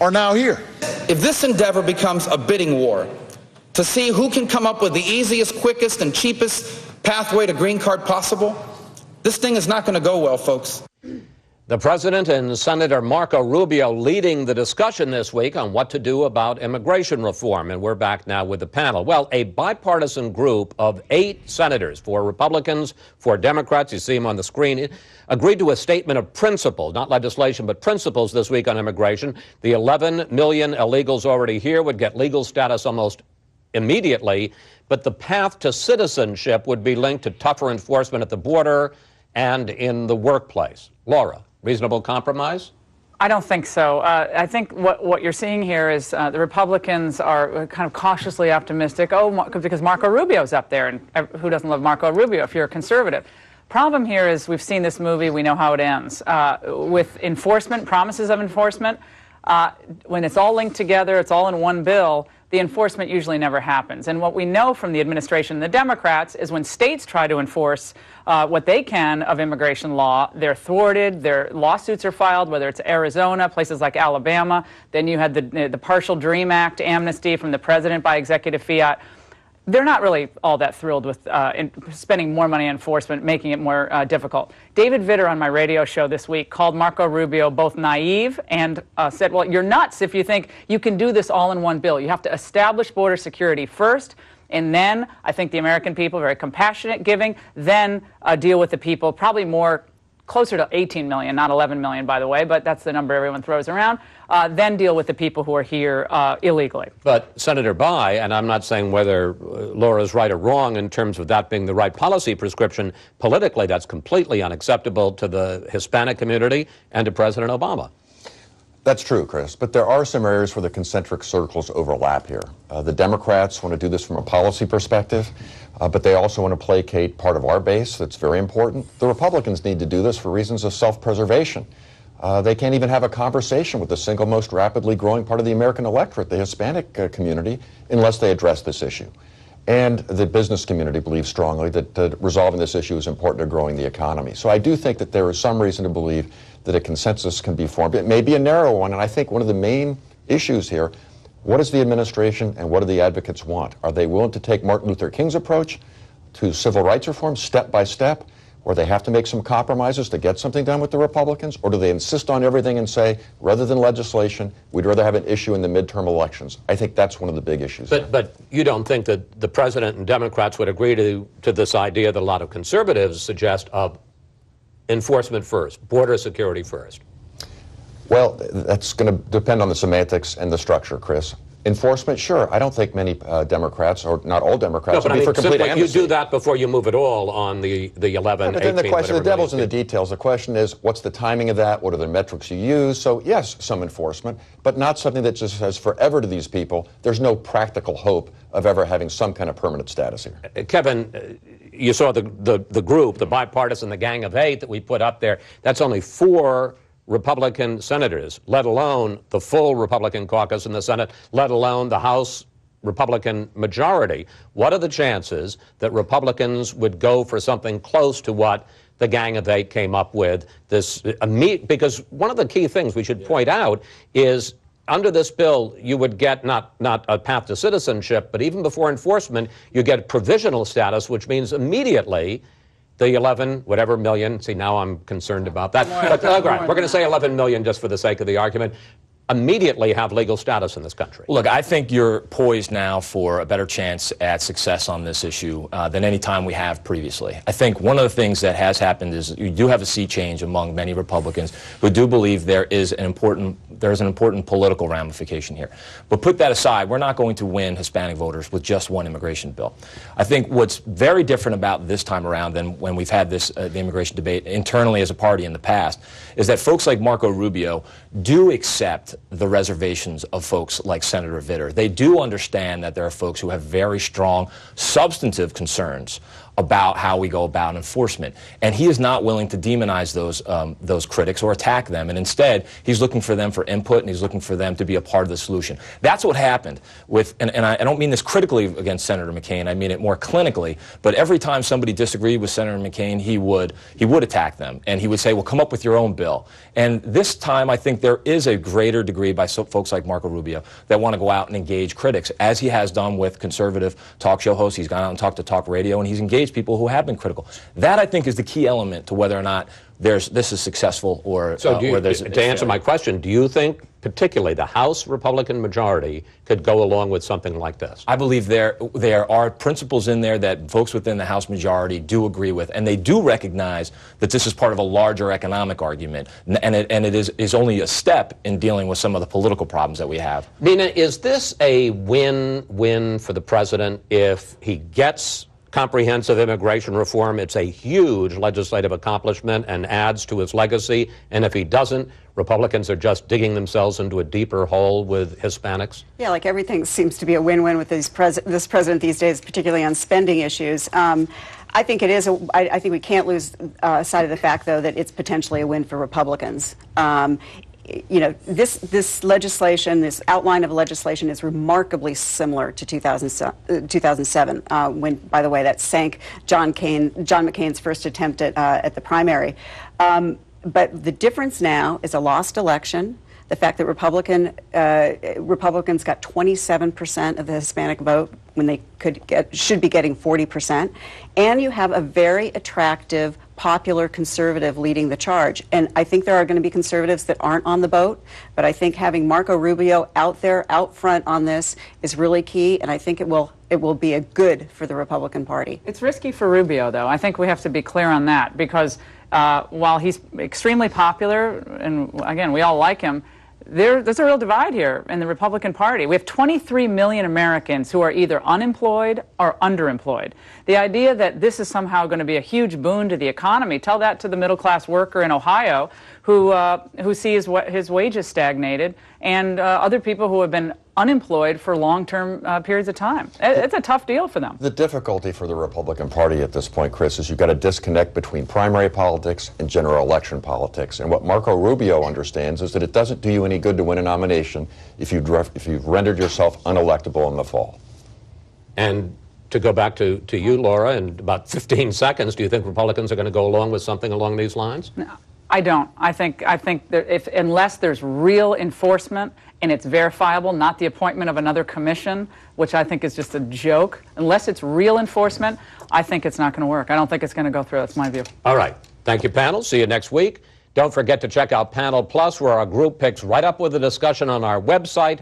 are now here. If this endeavor becomes a bidding war to see who can come up with the easiest, quickest, and cheapest pathway to green card possible, this thing is not going to go well, folks. The president and Senator Marco Rubio leading the discussion this week on what to do about immigration reform. And we're back now with the panel. Well, a bipartisan group of 8 senators, 4 Republicans, 4 Democrats, you see them on the screen, agreed to a statement of principle, not legislation, but principles this week on immigration. The 11 million illegals already here would get legal status almost immediately, but the path to citizenship would be linked to tougher enforcement at the border and in the workplace. Laura, reasonable compromise? I don't think so. I think what you're seeing here is the Republicans are kind of cautiously optimistic. Because Marco Rubio's up there, and who doesn't love Marco Rubio if you're a conservative? Problem here is we've seen this movie, we know how it ends. With enforcement, promises of enforcement, when it's all linked together, it's all in one bill, the enforcement usually never happens. And what we know from the administration and the Democrats is when states try to enforce what they can of immigration law, they're thwarted, their lawsuits are filed, whether it's Arizona, places like Alabama. Then you had the Partial Dream Act amnesty from the president by executive fiat. They're not really all that thrilled with spending more money on enforcement, making it more difficult. David Vitter on my radio show this week called Marco Rubio both naive and said, well, you're nuts if you think you can do this all in one bill. You have to establish border security first, and then I think the American people, very compassionate, giving, then deal with the people, probably more closer to 18 million, not 11 million, by the way, but that's the number everyone throws around, then deal with the people who are here illegally. But Senator Bayh, and I'm not saying whether Laura's right or wrong in terms of that being the right policy prescription, politically that's completely unacceptable to the Hispanic community and to President Obama. That's true, Chris, but there are some areas where the concentric circles overlap here. The Democrats want to do this from a policy perspective, but they also want to placate part of our base. That's very important. The Republicans need to do this for reasons of self-preservation. They can't even have a conversation with the single most rapidly growing part of the American electorate, the Hispanic community, unless they address this issue. And the business community believes strongly that resolving this issue is important to growing the economy. So I do think that there is some reason to believe that a consensus can be formed. It may be a narrow one, and I think one of the main issues here, what does the administration and what do the advocates want? Are they willing to take Martin Luther King's approach to civil rights reform step by step, or they have to make some compromises to get something done with the Republicans, or do they insist on everything and say, rather than legislation, we'd rather have an issue in the midterm elections? I think that's one of the big issues. But you don't think that the president and Democrats would agree to this idea that a lot of conservatives suggest of enforcement first, border security first? Well, that's going to depend on the semantics and the structure, Chris. Enforcement, sure. I don't think many Democrats, or not all Democrats, would be for complete amnesty. You do that before you move it all on the 11, but then 18, the question, the devil's in the details. The question is, what's the timing of that? What are the metrics you use? So, yes, some enforcement, but not something that just says forever to these people. There's no practical hope of ever having some kind of permanent status here. Kevin, you saw the group, the bipartisan, the Gang of 8 that we put up there. That's only 4 Republican senators, let alone the full Republican caucus in the Senate, let alone the House Republican majority. What are the chances that Republicans would go for something close to what the Gang of 8 came up with? Because one of the key things we should point out is under this bill, you would get not a path to citizenship, but even before enforcement, you get provisional status, which means immediately the 11, whatever million, see, now I'm concerned about that. But, we're going to say 11 million just for the sake of the argument, immediately have legal status in this country. Look, I think you're poised now for a better chance at success on this issue than any time we have previously. I think one of the things that has happened is you do have a sea change among many Republicans who do believe there is an important political ramification here. But put that aside, we're not going to win Hispanic voters with just one immigration bill. I think what's very different about this time around than when we've had this the immigration debate internally as a party in the past is that folks like Marco Rubio do accept the reservations of folks like Senator Vitter. They do understand that there are folks who have very strong substantive concerns about how we go about enforcement. And he is not willing to demonize those critics or attack them. And instead, he's looking for them for input, and he's looking for them to be a part of the solution. That's what happened with, and I don't mean this critically against Senator McCain, I mean it more clinically, but every time somebody disagreed with Senator McCain, he would attack them, and he would say, well, come up with your own bill. And this time, I think there is a greater degree by folks like Marco Rubio that want to go out and engage critics, as he has done with conservative talk show hosts. He's gone out and talked to talk radio, and he's engaged people who have been critical. That, I think, is the key element to whether or not this is successful or to answer my question, do you think particularly the House Republican majority could go along with something like this? I believe there are principles in there that folks within the House majority do agree with, and they do recognize that this is part of a larger economic argument, and it is only a step in dealing with some of the political problems that we have. Nina, is this a win-win for the president if he gets comprehensive immigration reform? It's a huge legislative accomplishment and adds to his legacy. And if he doesn't, Republicans are just digging themselves into a deeper hole with Hispanics? Yeah, like everything seems to be a win-win with this president these days, particularly on spending issues. I think it is. I think we can't lose sight of the fact, though, that it's potentially a win for Republicans. You know, this legislation, this outline of legislation is remarkably similar to 2007, when, by the way, that sank John McCain's first attempt at the primary. But the difference now is a lost election. The fact that Republicans got 27% of the Hispanic vote when they should be getting 40%, and you have a very attractive, popular conservative leading the charge. And I think there are going to be conservatives that aren't on the boat, but I think having Marco Rubio out there, out front on this is really key, and I think it will be a good for the Republican Party. It's risky for Rubio, though. I think we have to be clear on that, because while he's extremely popular, and again, we all like him, there's a real divide here in the Republican Party. We have 23 million Americans who are either unemployed or underemployed. The idea that this is somehow going to be a huge boon to the economy, tell that to the middle-class worker in Ohio who sees his wages stagnated, and other people who have been unemployed for long-term periods of time. It's a tough deal for them. The difficulty for the Republican Party at this point, Chris, is you've got a disconnect between primary politics and general election politics. And what Marco Rubio understands is that it doesn't do you any good to win a nomination if you've rendered yourself unelectable in the fall. And to go back to you, Laura, in about 15 seconds, do you think Republicans are going to go along with something along these lines? No, I don't. I think that unless there's real enforcement and it's verifiable, not the appointment of another commission, which I think is just a joke, unless it's real enforcement, I think it's not going to work. I don't think it's going to go through. That's my view. All right. Thank you, panel. See you next week. Don't forget to check out Panel Plus, where our group picks right up with the discussion on our website.